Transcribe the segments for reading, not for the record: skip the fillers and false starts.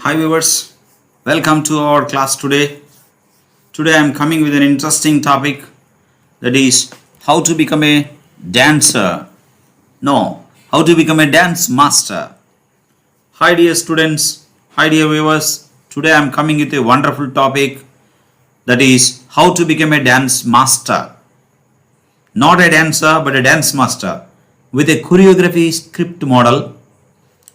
Hi viewers, welcome to our class today. Today I am coming with an interesting topic, that is how to become a dancer. No, how to become a dance master. Hi dear students, hi dear viewers. Today I am coming with a wonderful topic, that is how to become a dance master. Not a dancer but a dance master with a choreography script model.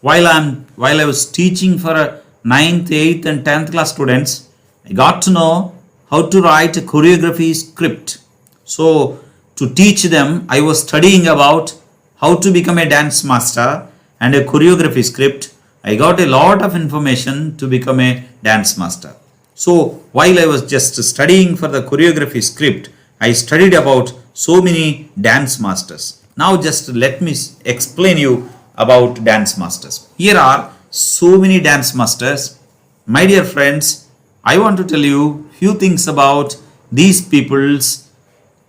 While I was teaching for a 9th, 8th and 10th class students, I got to know how to write a choreography script. So to teach them, I was studying about how to become a dance master and a choreography script. I got a lot of information to become a dance master. So while I was just studying for the choreography script, I studied about so many dance masters. Now just let me explain you about dance masters. Here are so many dance masters. My dear friends, I want to tell you few things about these people's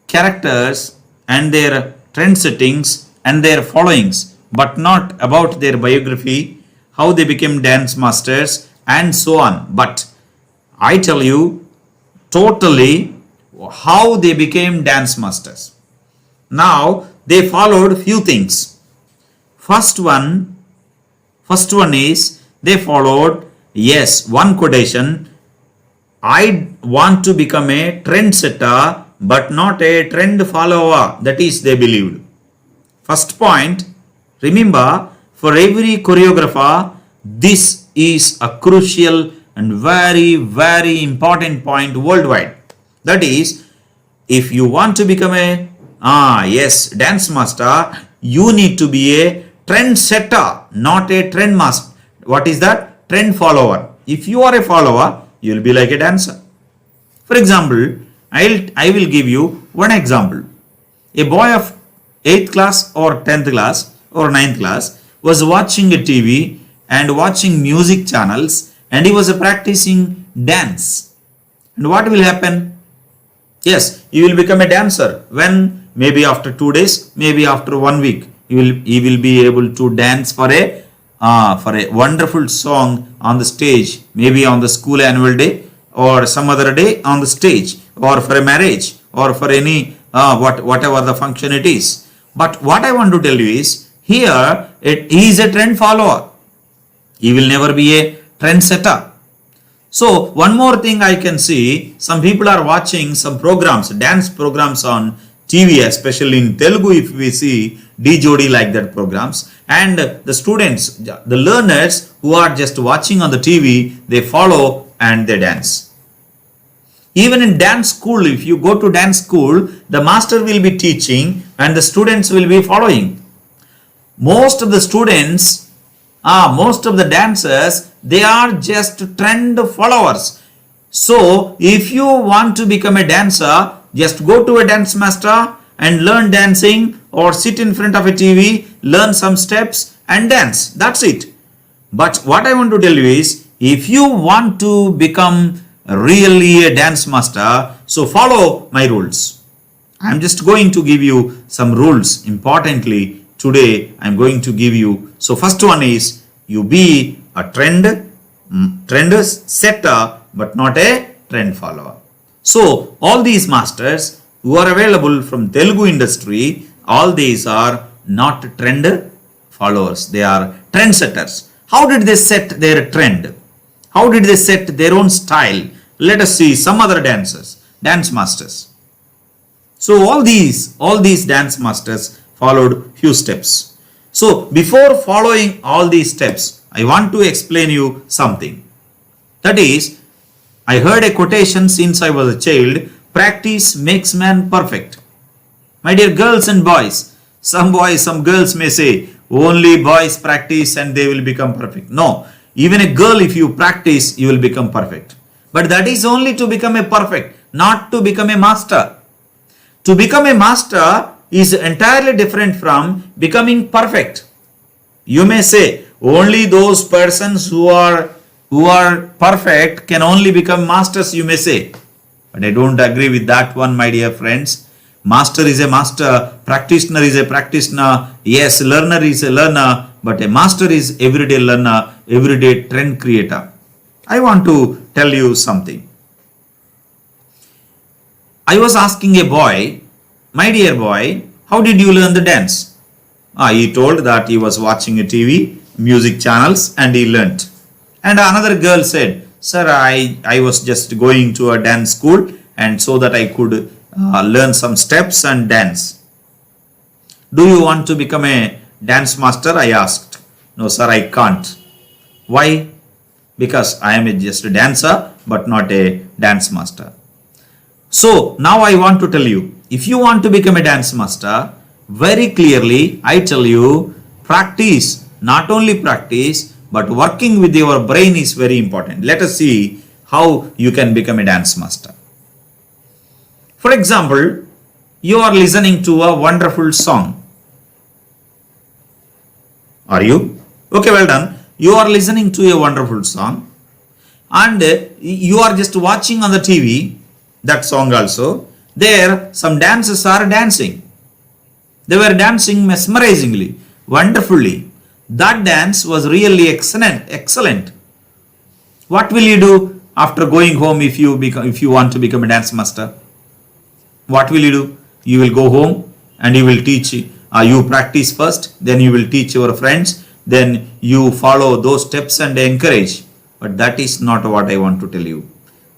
characters and their trend settings and their followings, but not about their biography, how they became dance masters and so on. But I tell you totally how they became dance masters. Now they followed few things. First one is they followed, yes, one quotation, I want to become a trendsetter but not a trend follower. That is, they believed. First point, remember, for every choreographer, this is a crucial and very, very important point worldwide. That is, if you want to become a dance master, you need to be a trend setter, not a trend master. What is that? Trend follower. If you are a follower, you will be like a dancer. For example, I will give you one example. A boy of 8th class or 10th class or 9th class was watching a TV and watching music channels, and he was practicing dance. And what will happen? Yes, he will become a dancer. When? Maybe after 2 days, maybe after 1 week. He will be able to dance for a wonderful song on the stage, maybe on the school annual day or some other day on the stage, or for a marriage, or for any whatever the function it is. But what I want to tell you is, here he is a trend follower. He will never be a trend setter. So one more thing I can see, some people are watching some programs, dance programs on TV, especially in Telugu, if we see D-Jodi like that programs, and the students, the learners who are just watching on the TV, they follow and they dance. Even in dance school, if you go to dance school, the master will be teaching and the students will be following. Most of the students, most of the dancers, they are just trend followers. So if you want to become a dancer, just go to a dance master and learn dancing, or sit in front of a TV, learn some steps and dance. That's it. But what I want to tell you is, if you want to become really a dance master, so follow my rules. I'm just going to give you some rules. Importantly, today I'm going to give you. So first one is, you be a trend setter but not a trend follower. So all these masters who are available from Telugu industry, all these are not trend followers. They are trend setters. How did they set their trend? How did they set their own style? Let us see some other dancers, dance masters. So all these dance masters followed few steps. So before following all these steps, I want to explain you something. That is, I heard a quotation since I was a child, practice makes man perfect. My dear girls and boys, some girls may say, only boys practice and they will become perfect. No, even a girl, if you practice, you will become perfect. But that is only to become a perfect, not to become a master. To become a master is entirely different from becoming perfect. You may say, only those persons who are perfect can only become masters, you may say. But I don't agree with that one, my dear friends. Master is a master, practitioner is a practitioner, yes, learner is a learner, but a master is everyday learner, everyday trend creator. I want to tell you something. I was asking a boy, my dear boy, how did you learn the dance? He told that he was watching a TV, music channels, and he learnt. And another girl said, sir, I was just going to a dance school and so that I could learn some steps and dance. Do you want to become a dance master? I asked. No, sir, I can't. Why? Because I am just a dancer but not a dance master. So now I want to tell you, if you want to become a dance master, very clearly I tell you, practice, not only practice, but working with your brain is very important. Let us see how you can become a dance master. For example, you are listening to a wonderful song. Are you? Okay, well done. You are listening to a wonderful song and you are just watching on the TV that song also. There some dancers are dancing. They were dancing mesmerizingly, wonderfully. That dance was really excellent. What will you do after going home if you want to become a dance master? What will you do? You will go home and you will teach. You practice first, then you will teach your friends, then you follow those steps and encourage. But that is not what I want to tell you.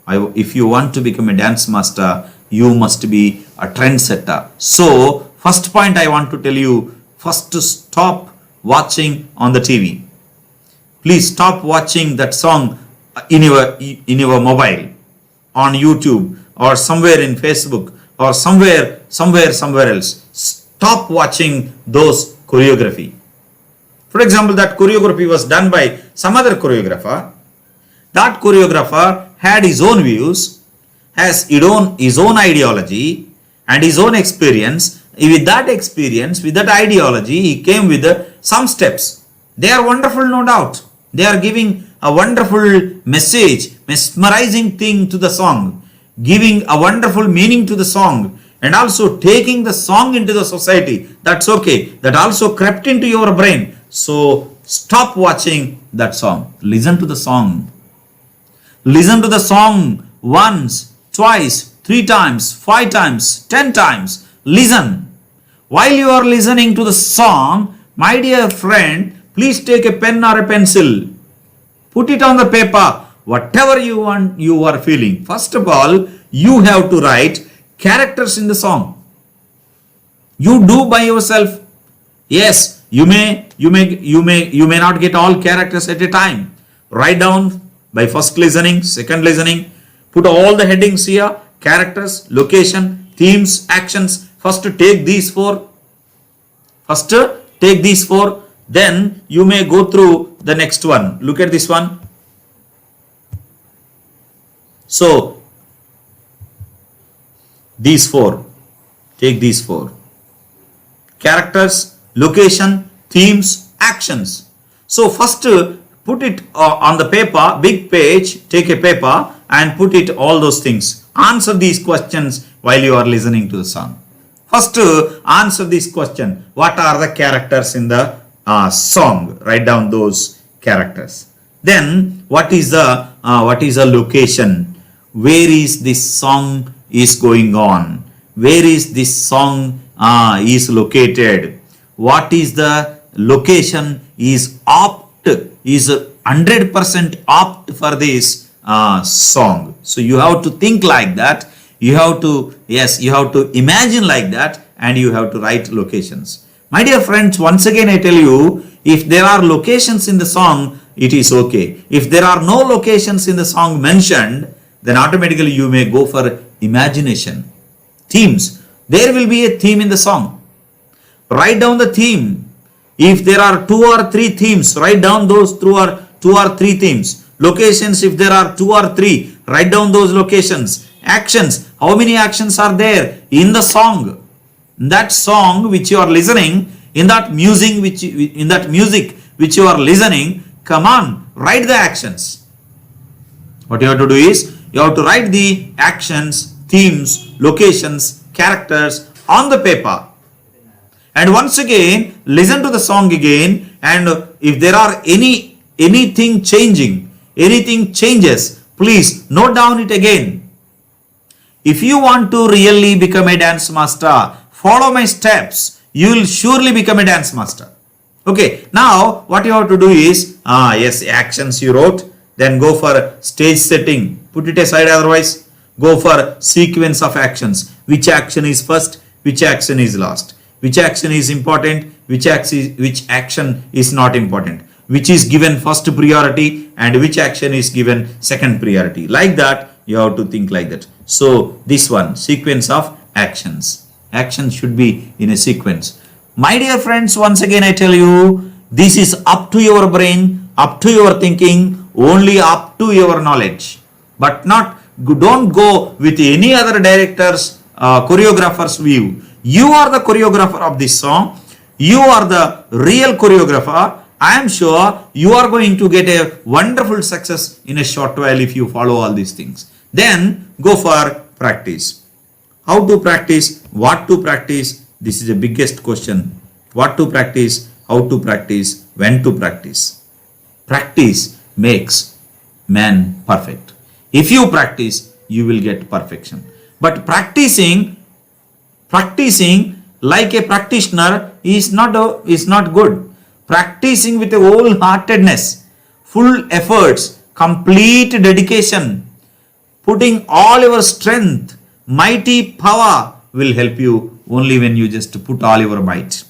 If you want to become a dance master, you must be a trendsetter. So, first point I want to tell you, first to stop watching on the TV. Please stop watching that song in your mobile, on YouTube or somewhere in Facebook or somewhere else. Stop watching those choreography. For example, that choreography was done by some other choreographer. That choreographer had his own views, has his own ideology and his own experience. With that experience, with that ideology, he came with some steps. They are wonderful, no doubt. They are giving a wonderful message, mesmerizing thing to the song, giving a wonderful meaning to the song, and also taking the song into the society. That's okay. That also crept into your brain. So stop watching that song. Listen to the song. Listen to the song once, twice, 3 times, 5 times, 10 times. Listen. While you are listening to the song, my dear friend, please take a pen or a pencil. Put it on the paper. Whatever you want, you are feeling. First of all, you have to write characters in the song. You do by yourself. Yes, you may not get all characters at a time. Write down by first listening, second listening. Put all the headings here, characters, location, themes, actions. First take these 4. Then you may go through the next one. Look at this one. So these 4. Take these 4. Characters, location, themes, actions. So first put it on the paper, big page, take a paper and put it all those things. Answer these questions while you are listening to the song. First answer this question. What are the characters in the song? Write down those characters. Then what is the location? Where is this song is going on? Where is this song is located? What is the location is 100% opt for this song. So you have to think like that. You have to imagine like that and you have to write locations. My dear friends, once again I tell you, if there are locations in the song, it is okay. If there are no locations in the song mentioned, then automatically you may go for imagination. Themes. There will be a theme in the song. Write down the theme. If there are 2 or 3 themes, write down those 2 or 3 themes. Locations, if there are 2 or 3, write down those locations. Actions, how many actions are there in the song? In that song which you are listening, in that music which you are listening, come on, write the actions. What you have to do is, you have to write the actions, themes, locations, characters on the paper. And once again, listen to the song again, and if there are anything changing, anything changes, please note down it again. If you want to really become a dance master, follow my steps. You will surely become a dance master. Okay, now what you have to do is, yes, actions you wrote, then go for stage setting, put it aside otherwise, go for sequence of actions. Which action is first, which action is last, which action is important, which action is not important, which is given first priority and which action is given second priority. Like that, you have to think like that. So this one, sequence of actions. Actions should be in a sequence. My dear friends, once again I tell you, this is up to your brain, up to your thinking, only up to your knowledge. But don't go with any other director's choreographer's view. You are the choreographer of this song. You are the real choreographer. I am sure you are going to get a wonderful success in a short while if you follow all these things. Then go for practice. How to practice? What to practice? This is the biggest question. What to practice? How to practice? When to practice? Practice makes man perfect. If you practice, you will get perfection. But practicing like a practitioner is not good. Practicing with a wholeheartedness, full efforts, complete dedication, putting all your strength, mighty power will help you only when you just put all your might.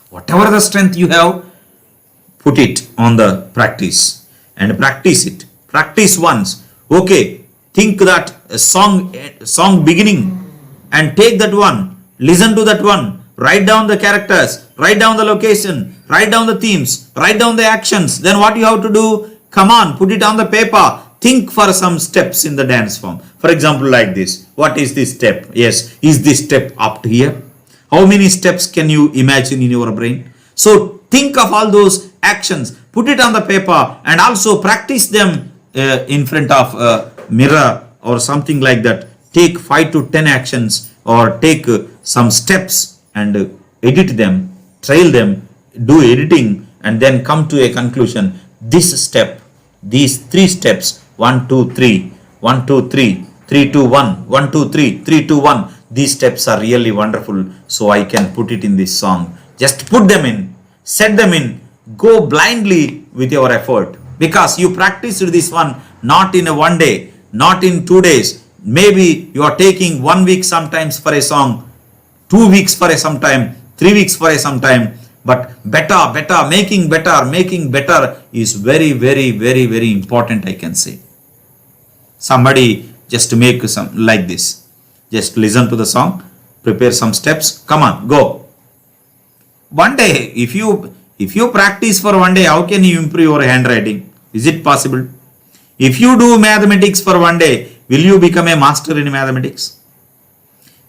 Whatever the strength you have, put it on the practice and practice it. Practice once. Okay, think that a song beginning and take that one, listen to that one, write down the characters, write down the location, write down the themes, write down the actions. Then what you have to do? Come on, put it on the paper. Think for some steps in the dance form. For example, like this. What is this step? Yes, is this step up to here? How many steps can you imagine in your brain? So think of all those actions, put it on the paper and also practice them in front of a mirror or something like that. Take 5 to 10 actions or take some steps and edit them, trail them, do editing and then come to a conclusion. This step, these 3 steps, 1, 2, 3, 1, 2, 3, 3, 2, 1, 1, 2, 3, 3, 2, 1. These steps are really wonderful. So I can put it in this song. Just put them in, set them in, go blindly with your effort. Because you practiced this one not in a 1 day, not in 2 days. Maybe you are taking 1 week sometimes for a song, 2 weeks for a sometime, 3 weeks for a sometime. But making better is very, very, very, very important, I can say. Somebody just make some like this. Just listen to the song, prepare some steps. Come on, go. 1 day, if you practice for 1 day, how can you improve your handwriting? Is it possible? If you do mathematics for 1 day, will you become a master in mathematics?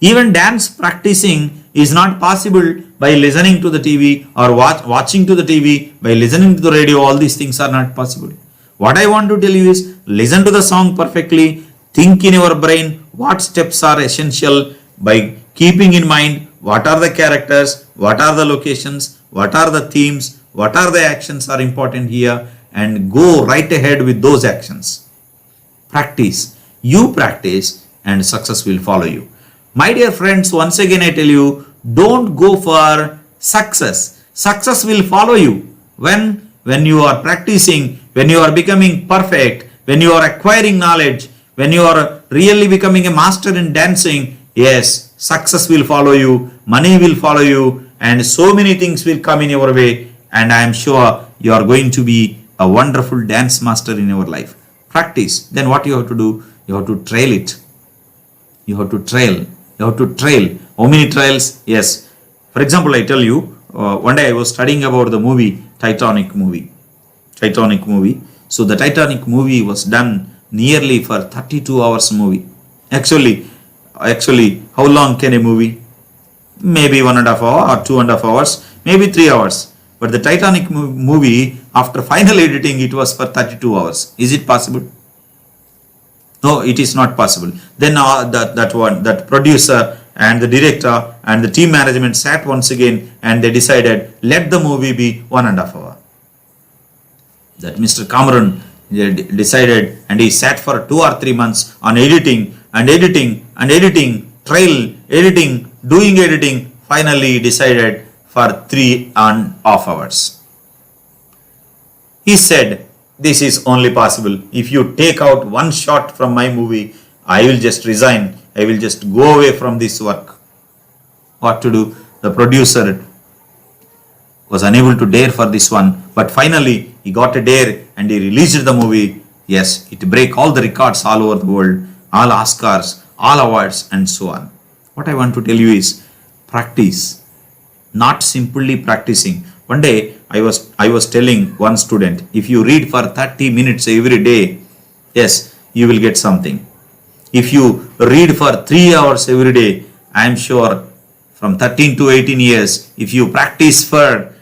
Even dance practicing is not possible by listening to the TV or watching to the TV, by listening to the radio. All these things are not possible. What I want to tell you is, listen to the song perfectly, think in your brain what steps are essential by keeping in mind what are the characters, what are the locations, what are the themes, what are the actions are important here, and go right ahead with those actions. Practice. You practice and success will follow you. My dear friends, once again I tell you, don't go for success. Success will follow you when you are practicing, when you are becoming perfect, when you are acquiring knowledge, when you are really becoming a master in dancing. Yes, success will follow you, money will follow you, and so many things will come in your way. And I am sure you are going to be a wonderful dance master in your life. Practice. Then what you have to do? You have to trail it. You have to trail. You have to trail. How many trails? Yes. For example, I tell you, one day I was studying about the movie, Titanic movie. So the Titanic movie was done nearly for 32 hours movie. Actually, how long can a movie? Maybe 1.5 hour or 2.5 hours, maybe 3 hours. But the Titanic movie, after final editing, it was for 32 hours. Is it possible? No, it is not possible. Then that producer and the director and the team management sat once again and they decided, let the movie be 1.5 hour. that Mr. Cameron decided, and he sat for 2 or 3 months on editing and editing and editing, trial editing, doing editing. Finally, he decided for 3.5 hours. He said, this is only possible if you take out one shot from my movie. I will just resign. I will just go away from this work. What to do? The producer was unable to dare for this one, but finally he got a dare and he released the movie. Yes, it broke all the records all over the world, all Oscars, all awards, and so on. What I want to tell you is practice, not simply practicing. One day I was telling one student, if you read for 30 minutes every day, yes, you will get something. If you read for 3 hours every day, I am sure from 13 to 18 years, if you practice for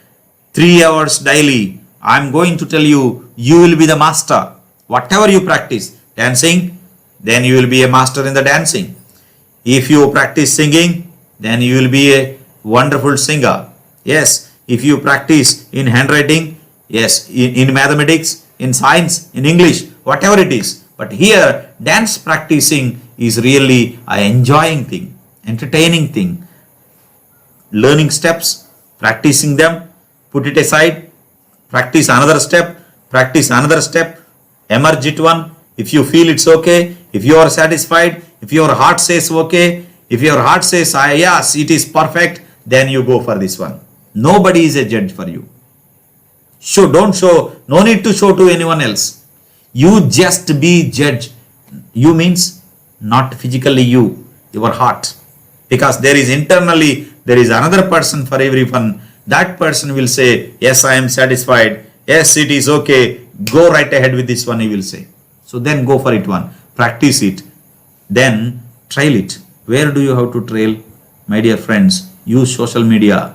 3 hours daily, I am going to tell you, you will be the master. Whatever you practice, dancing, then you will be a master in the dancing. If you practice singing, then you will be a wonderful singer. Yes, if you practice in handwriting, yes, in mathematics, in science, in English, whatever it is. But here, dance practicing is really an enjoying thing, entertaining thing. Learning steps, practicing them, put it aside, practice another step, emerge it one. If you feel it's okay, if you are satisfied, if your heart says okay, if your heart says yes, it is perfect, then you go for this one. Nobody is a judge for you. Don't show, no need to show to anyone else. You just be judge. You means not physically you, your heart. Because there is internally, there is another person for everyone. That person will say, yes, I am satisfied. Yes, it is okay. Go right ahead with this one, he will say. So then go for it one. Practice it. Then trial it. Where do you have to trial? My dear friends, use social media.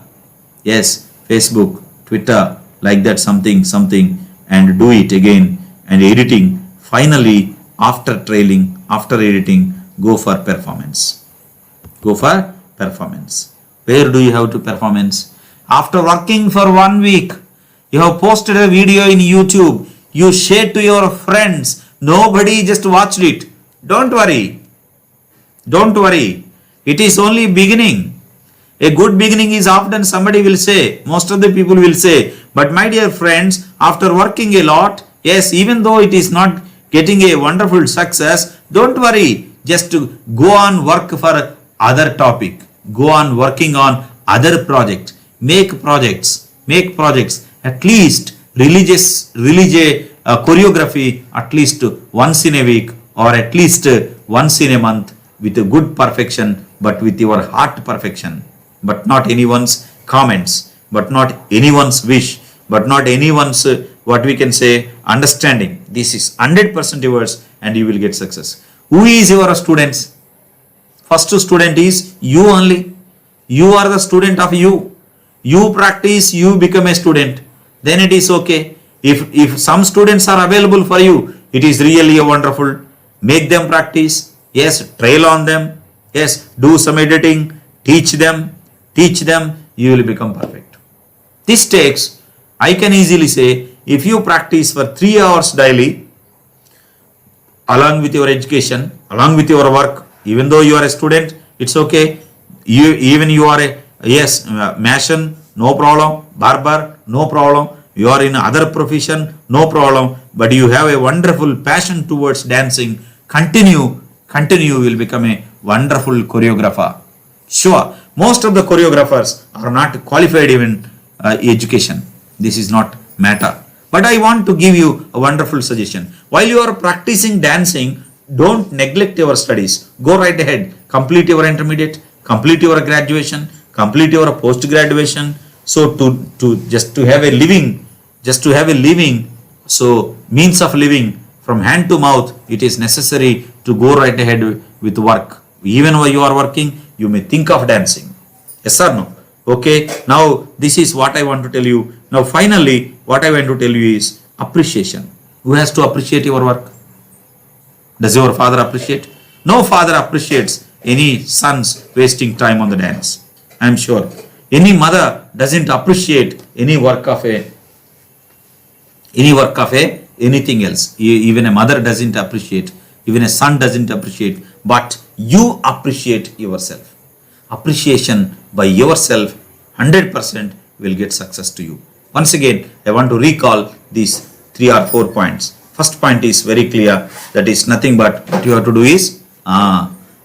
Yes, Facebook, Twitter, like that, something, and do it again. And editing. Finally, after trailing, after editing, go for performance. Go for performance. Where do you have to performance? After working for 1 week, you have posted a video in YouTube. You shared to your friends. Nobody just watched it. Don't worry. Don't worry. It is only beginning. A good beginning is often somebody will say, most of the people will say, but my dear friends, after working a lot, yes, even though it is not getting a wonderful success, don't worry. Just to go on work for other topic. Go on working on other project. Make projects. At least release a choreography at least once in a week or at least once in a month with a good perfection, but with your heart perfection. But not anyone's comments, but not anyone's wish, but not anyone's what we can say understanding. This is 100% yours and you will get success. Who is your students? First student is you only. You are the student of you. You practice, you become a student. Then it is okay. If some students are available for you, it is really a wonderful. Make them practice. Yes, trail on them. Yes, do some editing. Teach them. You will become perfect. This takes, I can easily say, if you practice for 3 hours daily, along with your education, along with your work, even though you are a student, it's okay. You are a mason, no problem. Barber, no problem. You are in other profession, no problem. But you have a wonderful passion towards dancing. Continue, you will become a wonderful choreographer. Sure, most of the choreographers are not qualified even education. This is not matter. But I want to give you a wonderful suggestion. While you are practicing dancing, don't neglect your studies. Go right ahead. Complete your intermediate, complete your graduation, complete your post-graduation. So to have a living, so means of living from hand to mouth, it is necessary to go right ahead with work. Even while you are working, you may think of dancing. Yes or no? Okay, now this is what I want to tell you. Now finally, what I want to tell you is appreciation. Who has to appreciate your work? Does your father appreciate? No father appreciates any sons wasting time on the dance. I am sure. Any mother doesn't appreciate any work of a any work of anything else. Even a mother doesn't appreciate, even a son doesn't appreciate, but you appreciate yourself. Appreciation by yourself 100% will get success to you. Once again, I want to recall these 3 or 4 points. First point is very clear, that is nothing but what you have to do is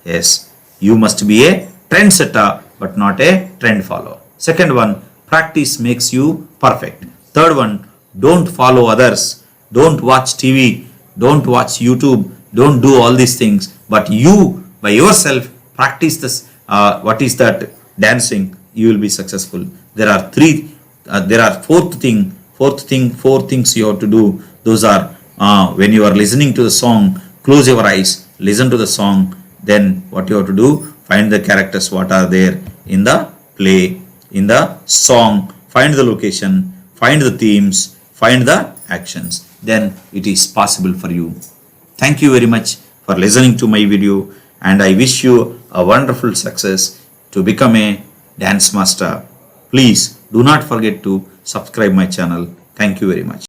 yes, you must be a trendsetter but not a trend follower. Second one, practice makes you perfect. Third one, don't follow others, don't watch TV, don't watch YouTube, don't do all these things, but you by yourself practice this. What is that? Dancing. You will be successful. There are four things you have to do. Those are when you are listening to the song, close your eyes, listen to the song. Then what you have to do? Find the characters what are there in the play, in the song. Find the location, find the themes, find the actions. Then it is possible for you. Thank you very much for listening to my video, and I wish you a wonderful success to become a dance master. Please do not forget to subscribe my channel. Thank you very much.